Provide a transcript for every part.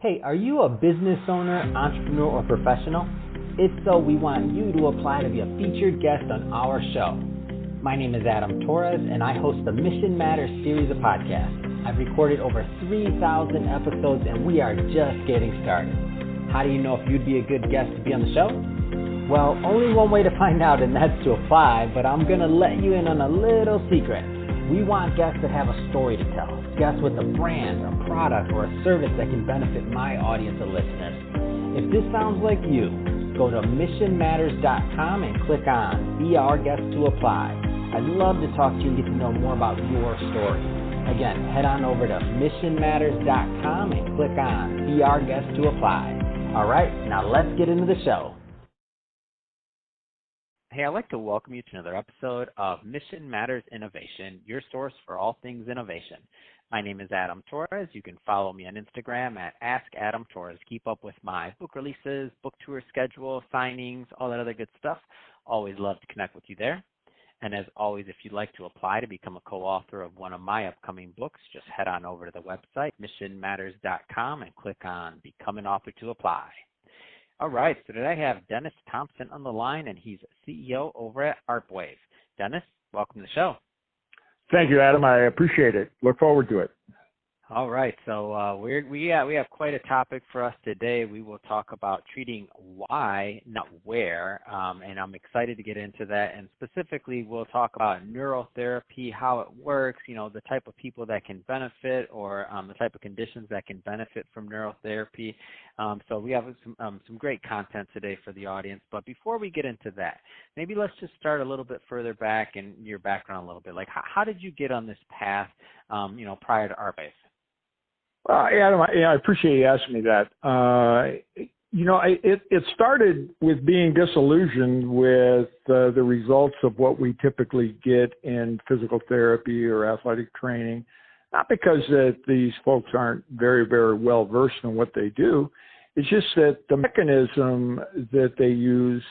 Hey, are you a business owner, entrepreneur, or professional? If so, we want you to apply to be a featured guest on our show. My name is Adam Torres, and I host the Mission Matters series of podcasts. I've recorded over 3,000 episodes, and we are just getting started. How do you know if you'd be a good guest to be on the show? Well, only one way to find out, and that's to apply, but I'm going to let you in on a little secret. We want guests that have a story to tell, guests with a brand, a product, or a service that can benefit my audience of listeners. If this sounds like you, go to missionmatters.com and click on Be Our Guest to apply. I'd love to talk to you and get to know more about your story. Again, head on over to missionmatters.com and click on Be Our Guest to apply. All right, now let's get into the show. Hey, I'd like to welcome you to another episode of Mission Matters Innovation, your source for all things innovation. My name is Adam Torres. You can follow me on Instagram at AskAdamTorres. Keep up with my book releases, book tour schedule, signings, all that other good stuff. Always love to connect with you there. And as always, if you'd like to apply to become a co-author of one of my upcoming books, just head on over to the website, missionmatters.com, and click on Become an Author to apply. All right, so today I have Denis Thompson on the line, and he's CEO over at ARP Wave. Denis, welcome to the show. Thank you, Adam. I appreciate it. Look forward to it. All right, so we have quite a topic for us today. We will talk about treating why, not where, and I'm excited to get into that. And specifically, we'll talk about neurotherapy, how it works, the type of people that can benefit, or the type of conditions that can benefit from neurotherapy. So we have some great content today for the audience. But before we get into that, maybe let's just start a little bit further back in your background a little bit. Like, how did you get on this path, prior to ARP Wave? Adam, I appreciate you asking me that. It started with being disillusioned with the results of what we typically get in physical therapy or athletic training. Not because that these folks aren't very, very well versed in what they do. It's just that the mechanism that they use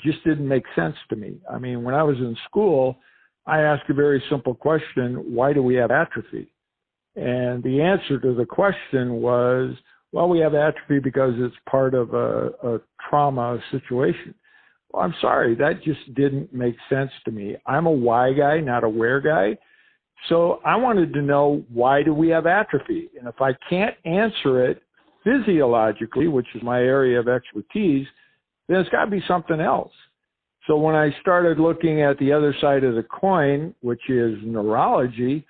just didn't make sense to me. I mean, when I was in school, I asked a very simple question: why do we have atrophy? And the answer to the question was, well, we have atrophy because it's part of a trauma situation. Well, I'm sorry, that just didn't make sense to me. I'm a why guy, not a where guy. So I wanted to know, why do we have atrophy? And if I can't answer it physiologically, which is my area of expertise, then it's got to be something else. So when I started looking at the other side of the coin, which is neurology,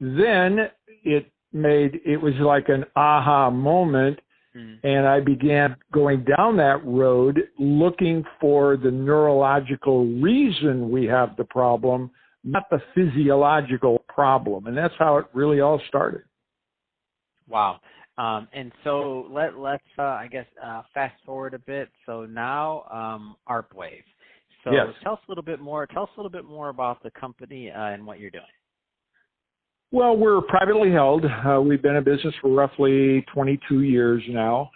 then it was like an aha moment, and I began going down that road looking for the neurological reason we have the problem, not the physiological problem. And that's how it really all started. Wow. And so let's fast forward a bit. So now ARP Wave. So yes. Tell us a little bit more about the company and what you're doing. Well, we're privately held. We've been in business for roughly 22 years now.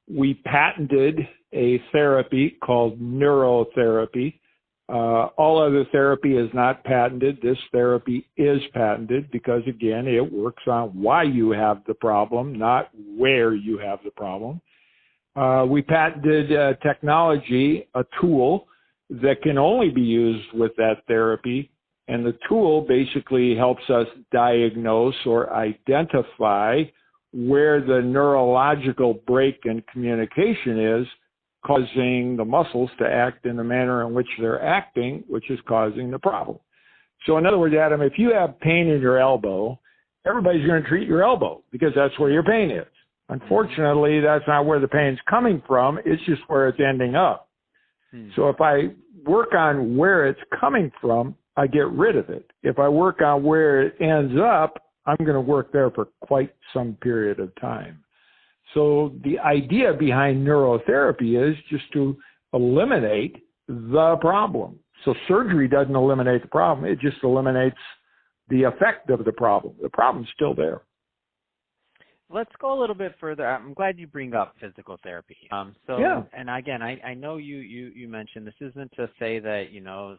We patented a therapy called Neurotherapy. All other therapy is not patented. This therapy is patented because, again, it works on why you have the problem, not where you have the problem. We patented technology, a tool that can only be used with that therapy. And the tool basically helps us diagnose or identify where the neurological break in communication is, causing the muscles to act in the manner in which they're acting, which is causing the problem. So in other words, Adam, if you have pain in your elbow, everybody's going to treat your elbow because that's where your pain is. Unfortunately, that's not where the pain's coming from. It's just where it's ending up. So if I work on where it's coming from, I get rid of it. If I work on where it ends up, I'm going to work there for quite some period of time. So the idea behind neurotherapy is just to eliminate the problem. So surgery doesn't eliminate the problem. It just eliminates the effect of the problem. The problem's still there. let's go a little bit further. I'm glad you bring up physical therapy. Yeah. And again, I know you mentioned this isn't to say that,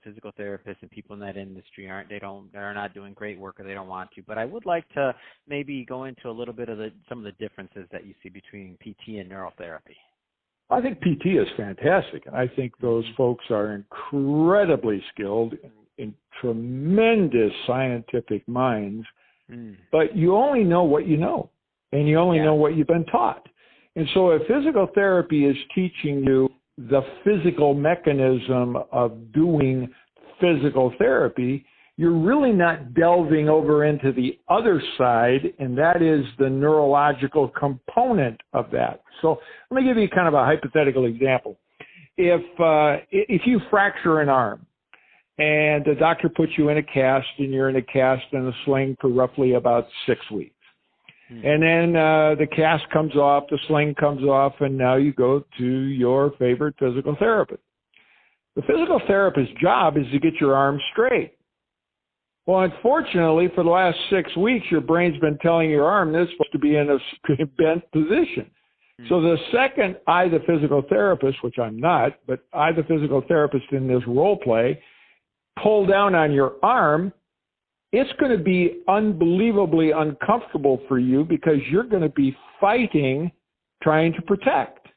physical therapists and people in that industry they're not doing great work or they don't want to, but I would like to maybe go into a little bit of some of the differences that you see between PT and neurotherapy. I think PT is fantastic. I think those folks are incredibly skilled in tremendous scientific minds, but you only know what you know, and you only know what you've been taught. And so if physical therapy is teaching you the physical mechanism of doing physical therapy, you're really not delving over into the other side, and that is the neurological component of that. So let me give you kind of a hypothetical example. If you fracture an arm and the doctor puts you in a cast and you're in a cast and a sling for roughly about 6 weeks, and then the cast comes off, the sling comes off, and now you go to your favorite physical therapist. The physical therapist's job is to get your arm straight. Well, unfortunately, for the last 6 weeks, your brain's been telling your arm this is supposed to be in a bent position. So the second I, the physical therapist, which I'm not, but I, the physical therapist in this role play, pull down on your arm, it's going to be unbelievably uncomfortable for you because you're going to be fighting, trying to protect.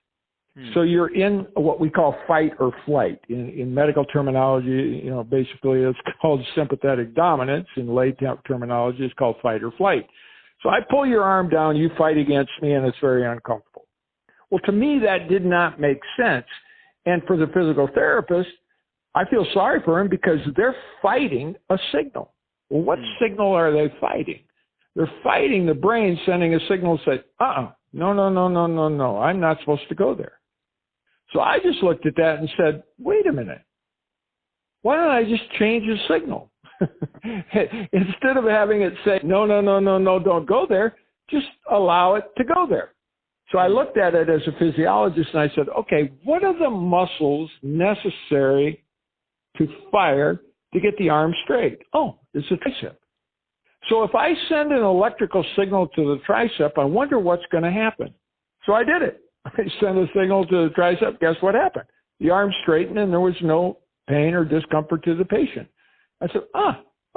So you're in what we call fight or flight. In medical terminology, basically it's called sympathetic dominance. In lay terminology, it's called fight or flight. So I pull your arm down, you fight against me, and it's very uncomfortable. Well, to me, that did not make sense. And for the physical therapist, I feel sorry for him because they're fighting a signal. Well, what signal are they fighting? They're fighting the brain sending a signal that said, no, I'm not supposed to go there. So I just looked at that and said, wait a minute. Why don't I just change the signal? Instead of having it say, no, don't go there, just allow it to go there. So I looked at it as a physiologist and I said, okay, what are the muscles necessary to fire to get the arm straight? Oh, it's a tricep. So if I send an electrical signal to the tricep, I wonder what's going to happen. So I did it. I sent a signal to the tricep. Guess what happened? The arm straightened and there was no pain or discomfort to the patient. I said,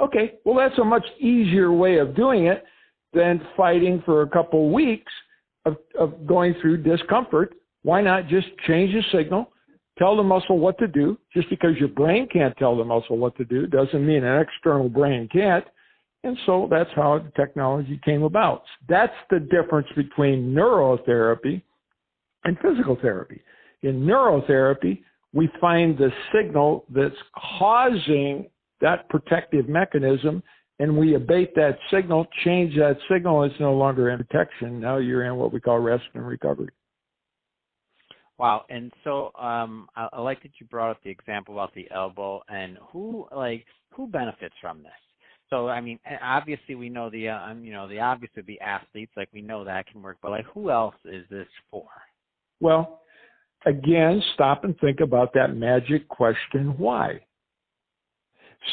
okay, well, that's a much easier way of doing it than fighting for a couple weeks of going through discomfort. Why not just change the signal, tell the muscle what to do? Just because your brain can't tell the muscle what to do doesn't mean an external brain can't. And so that's how the technology came about. That's the difference between neurotherapy and physical therapy. In neurotherapy, we find the signal that's causing that protective mechanism, and we abate that signal, change that signal. It's no longer in protection. Now you're in what we call rest and recovery. Wow. And so I like that you brought up the example about the elbow, and who benefits from this? So, I mean, obviously we know the obvious would be athletes, like we know that can work, but like who else is this for? Well, again, stop and think about that magic question, why?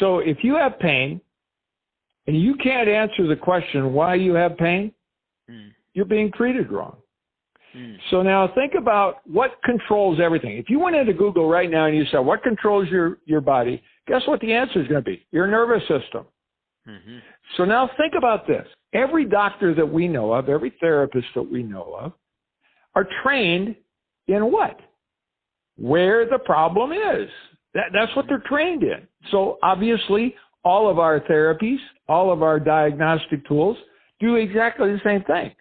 So if you have pain and you can't answer the question why you have pain, you're being treated wrong. So now think about what controls everything. If you went into Google right now and you said, what controls your body? Guess what the answer is going to be? Your nervous system. So now think about this. Every doctor that we know of, every therapist that we know of, are trained in what? Where the problem is. That's what they're trained in. So obviously, all of our therapies, all of our diagnostic tools do exactly the same thing.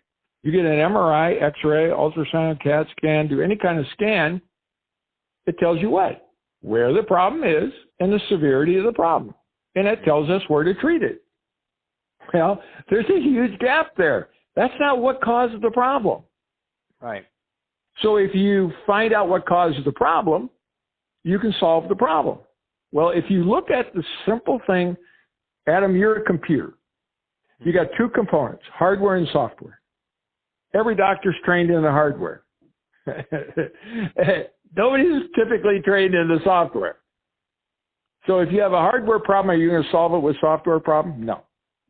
You get an MRI, X-ray, ultrasound, CAT scan, do any kind of scan, it tells you what? Where the problem is and the severity of the problem. And it tells us where to treat it. Well, there's a huge gap there. That's not what causes the problem. Right. So if you find out what causes the problem, you can solve the problem. Well, if you look at the simple thing, Adam, you're a computer. You got two components, hardware and software. Every doctor's trained in the hardware. Nobody's typically trained in the software. So if you have a hardware problem, are you going to solve it with software problem? No.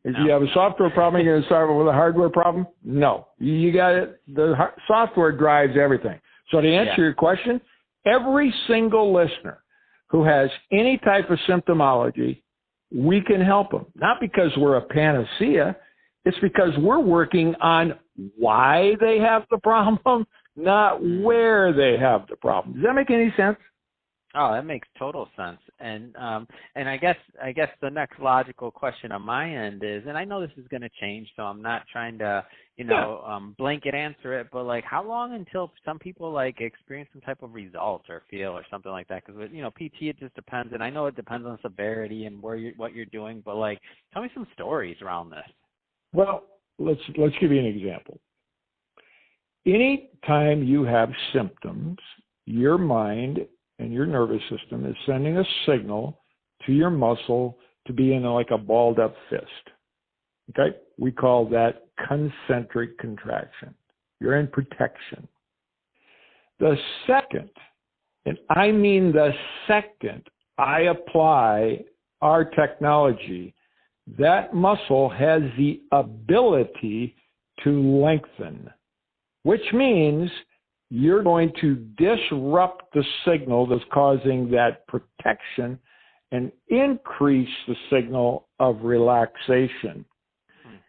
If you have a software problem, you're going to solve it with a hardware problem? No. You got it. The software drives everything. So to answer your question, every single listener who has any type of symptomology, we can help them. Not because we're a panacea. It's because we're working on why they have the problem, not where they have the problem. Does that make any sense? Oh, that makes total sense. And I guess the next logical question on my end is, and I know this is going to change, so I'm not trying to, blanket answer it, but like, how long until some people like experience some type of results or feel or something like that? Because PT, it just depends, and I know it depends on severity and what you're doing, but like, tell me some stories around this. Well, let's give you an example. Any time you have symptoms, your mind and your nervous system is sending a signal to your muscle to be in like a balled up fist. Okay? We call that concentric contraction. You're in protection. The second, and I mean the second, I apply our technology, that muscle has the ability to lengthen, which means you're going to disrupt the signal that's causing that protection and increase the signal of relaxation.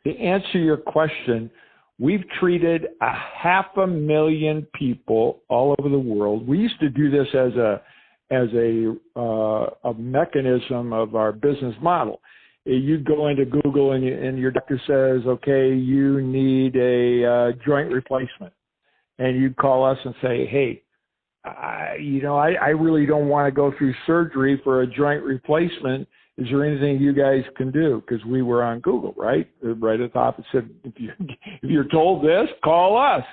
To answer your question, we've treated 500,000 people all over the world. We used to do this as a mechanism of our business model. You go into Google and your doctor says, okay, you need a joint replacement. And you call us and say, hey, I really don't want to go through surgery for a joint replacement. Is there anything you guys can do? Because we were on Google, right? Right at the top, it said, if you're told this, call us.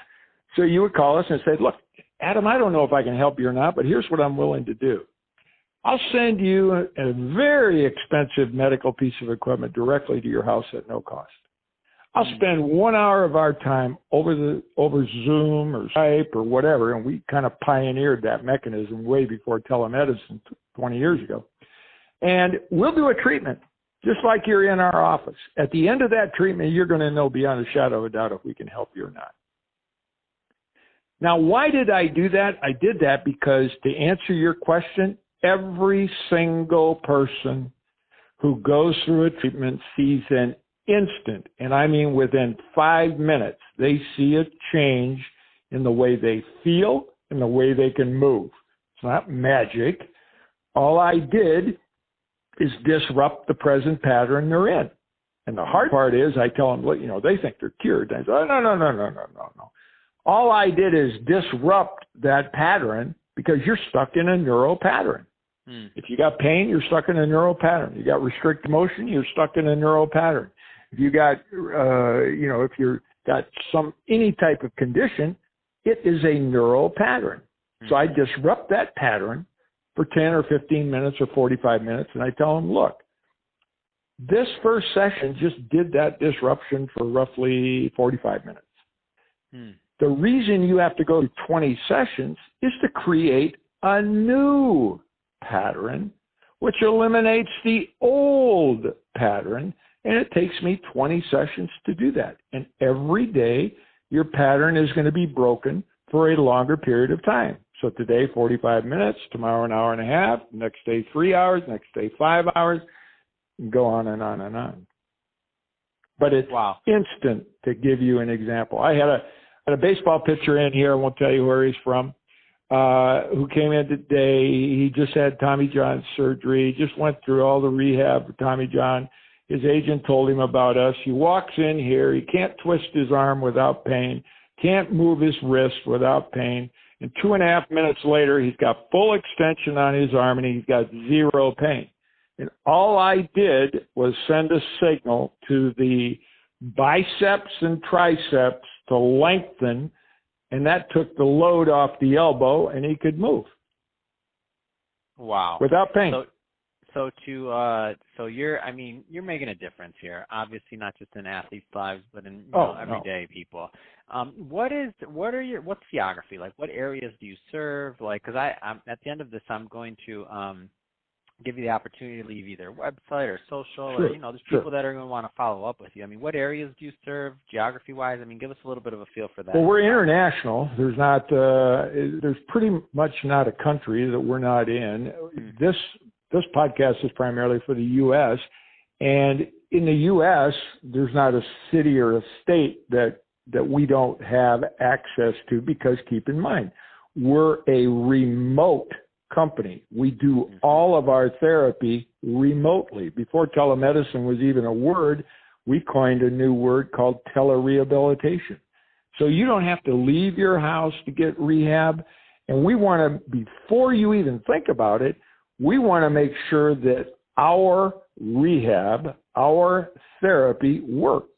So you would call us and say, look, Adam, I don't know if I can help you or not, but here's what I'm willing to do. I'll send you a very expensive medical piece of equipment directly to your house at no cost. I'll spend 1 hour of our time over Zoom or Skype or whatever, and we kind of pioneered that mechanism way before telemedicine 20 years ago. And we'll do a treatment, just like you're in our office. At the end of that treatment, you're going to know beyond a shadow of a doubt if we can help you or not. Now, why did I do that? I did that because, to answer your question, every single person who goes through a treatment sees an instant, and I mean within 5 minutes, they see a change in the way they feel and the way they can move. It's not magic. All I did is disrupt the present pattern they're in. And the hard part is I tell them, they think they're cured. And I say, oh, no. All I did is disrupt that pattern because you're stuck in a neural pattern. If you got pain, you're stuck in a neural pattern. You got restricted motion, you're stuck in a neural pattern. If you got, if you're got any type of condition, it is a neural pattern. So I disrupt that pattern for 10 or 15 minutes or 45 minutes, and I tell them, look, this first session just did that disruption for roughly 45 minutes. The reason you have to go to 20 sessions is to create a new pattern, which eliminates the old pattern. And it takes me 20 sessions to do that. And every day, your pattern is going to be broken for a longer period of time. So today, 45 minutes, tomorrow, an hour and a half, next day, 3 hours, next day, 5 hours, and go on and on and on. But it's instant. To give you an example, I had a baseball pitcher in here, I won't tell you where he's from, who came in today. He just had Tommy John surgery, just went through all the rehab for Tommy John. His agent told him about us. He walks in here. He can't twist his arm without pain, can't move his wrist without pain. And 2.5 minutes later, he's got full extension on his arm and he's got zero pain. And all I did was send a signal to the biceps and triceps to lengthen, and that took the load off the elbow and he could move. Wow. Without pain. So you're making a difference here. Obviously, not just in athletes' lives, but in everyday people. What's geography like? What areas do you serve? Like, because I'm at the end of this, I'm going to give you the opportunity to leave either website or social, Sure, or, there's people that are going to want to follow up with you. I mean, what areas do you serve geography-wise? I mean, give us a little bit of a feel for that. Well, we're international. There's pretty much not a country that we're not in. This podcast is primarily for the U.S., and in the U.S., there's not a city or a state that we don't have access to, because keep in mind, we're a remote company. We do all of our therapy remotely. Before telemedicine was even a word, we coined a new word called telerehabilitation. So you don't have to leave your house to get rehab. And we want to, before you even think about it, we want to make sure that our rehab, our therapy works.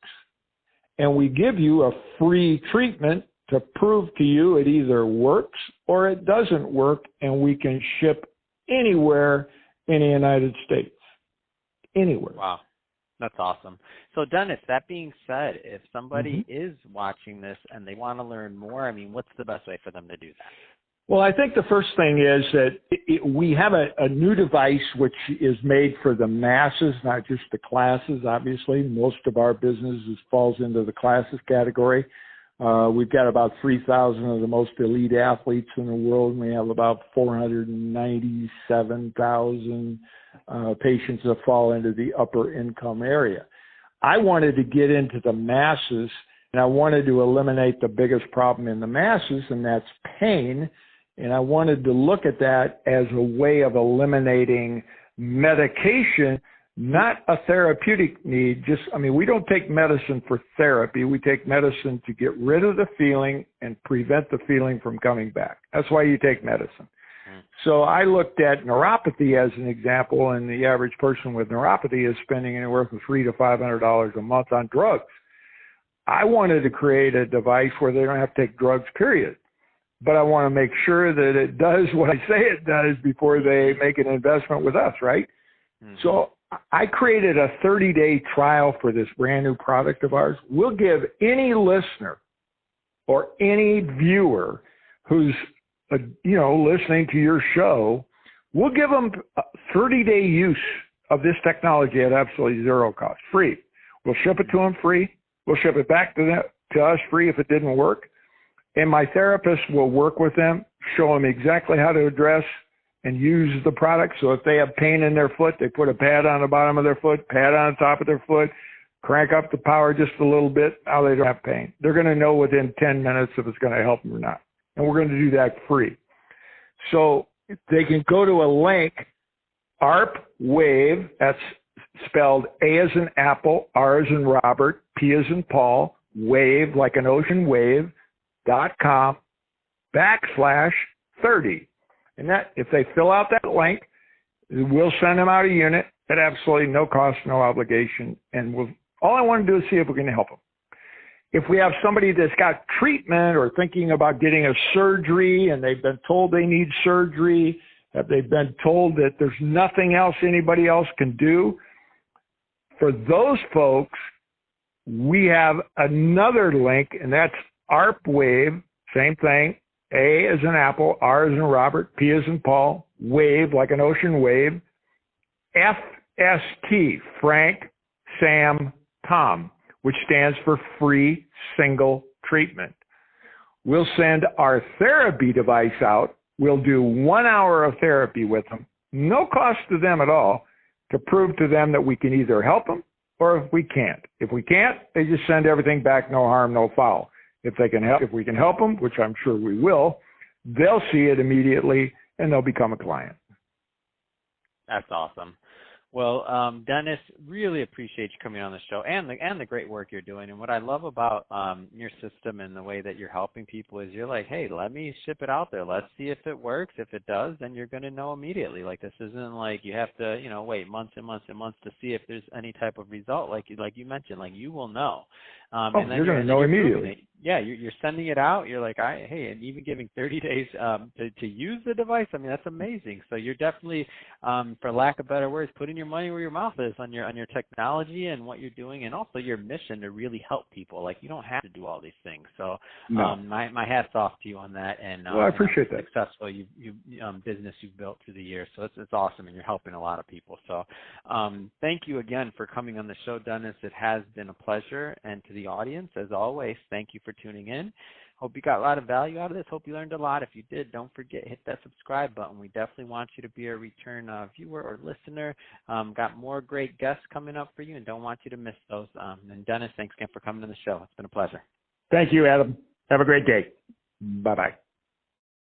And we give you a free treatment to prove to you it either works or it doesn't work, and we can ship anywhere in the United States. Anywhere. Wow. That's awesome. So, Dennis, that being said, if somebody is watching this and they want to learn more, I mean, what's the best way for them to do that? Well, I think the first thing is that we have a new device which is made for the masses, not just the classes, obviously. Most of our business falls into the classes category. We've got about 3,000 of the most elite athletes in the world, and we have about 497,000 patients that fall into the upper income area. I wanted to get into the masses, and I wanted to eliminate the biggest problem in the masses, and that's pain. And I wanted to look at that as a way of eliminating medication, not a therapeutic need. We don't take medicine for therapy. We take medicine to get rid of the feeling and prevent the feeling from coming back. That's why you take medicine. So I looked at neuropathy as an example, and the average person with neuropathy is spending anywhere from $300 to $500 a month on drugs. I wanted to create a device where they don't have to take drugs, period. But I want to make sure that it does what I say it does before they make an investment with us, right? So I created a 30-day trial for this brand new product of ours. We'll give any listener or any viewer who's listening to your show, we'll give them a 30-day use of this technology at absolutely zero cost, free. We'll ship it to them free. We'll ship it back to us free if it didn't work. And my therapist will work with them, show them exactly how to address and use the product. So if they have pain in their foot, they put a pad on the bottom of their foot, pad on the top of their foot, crank up the power just a little bit. Now they don't have pain. They're going to know within 10 minutes if it's going to help them or not. And we're going to do that free. So they can go to a link, ARP Wave, that's spelled A as in Apple, R as in Robert, P as in Paul, wave, like an ocean wave, .com/30. And that, if they fill out that link, we'll send them out a unit at absolutely no cost, no obligation. And all I want to do is see if we can help them. If we have somebody that's got treatment or thinking about getting a surgery and they've been told they need surgery, that they've been told that there's nothing else anybody else can do, for those folks, we have another link, and that's ARP Wave, same thing, A as in Apple, R as in Robert, P as in Paul, wave, like an ocean wave, FST, Frank, Sam, Tom, which stands for free single treatment. We'll send our therapy device out. We'll do 1 hour of therapy with them, no cost to them at all, to prove to them that we can either help them or if we can't. If we can't, they just send everything back, no harm, no foul. If we can help them, which I'm sure we will, they'll see it immediately and they'll become a client. That's awesome. Well, Dennis, really appreciate you coming on the show and the great work you're doing. And what I love about your system and the way that you're helping people is you're like, hey, let me ship it out there. Let's see if it works. If it does, then you're going to know immediately. Like, this isn't like you have to, wait months and months and months to see if there's any type of result. Like you mentioned, like, you will know. And then you're going to know immediately. Yeah, you're sending it out. You're like, hey, and even giving 30 days to use the device. I mean, that's amazing. So you're definitely, for lack of better words, putting your money where your mouth is on your technology and what you're doing, and also your mission to really help people. Like, you don't have to do all these things. So my hat's off to you on that. And I appreciate that. Successful business you've built through the years. So it's awesome, and you're helping a lot of people. So thank you again for coming on the show, Dennis. It has been a pleasure. And to the audience, as always, thank you for tuning in. Hope you got a lot of value out of this. Hope you learned a lot. If you did, don't forget, hit that subscribe button. We definitely want you to be a return viewer or listener. Got more great guests coming up for you, and don't want you to miss those. And Dennis, thanks again for coming on the show. It's been a pleasure. Thank you, Adam. Have a great day. Bye-bye.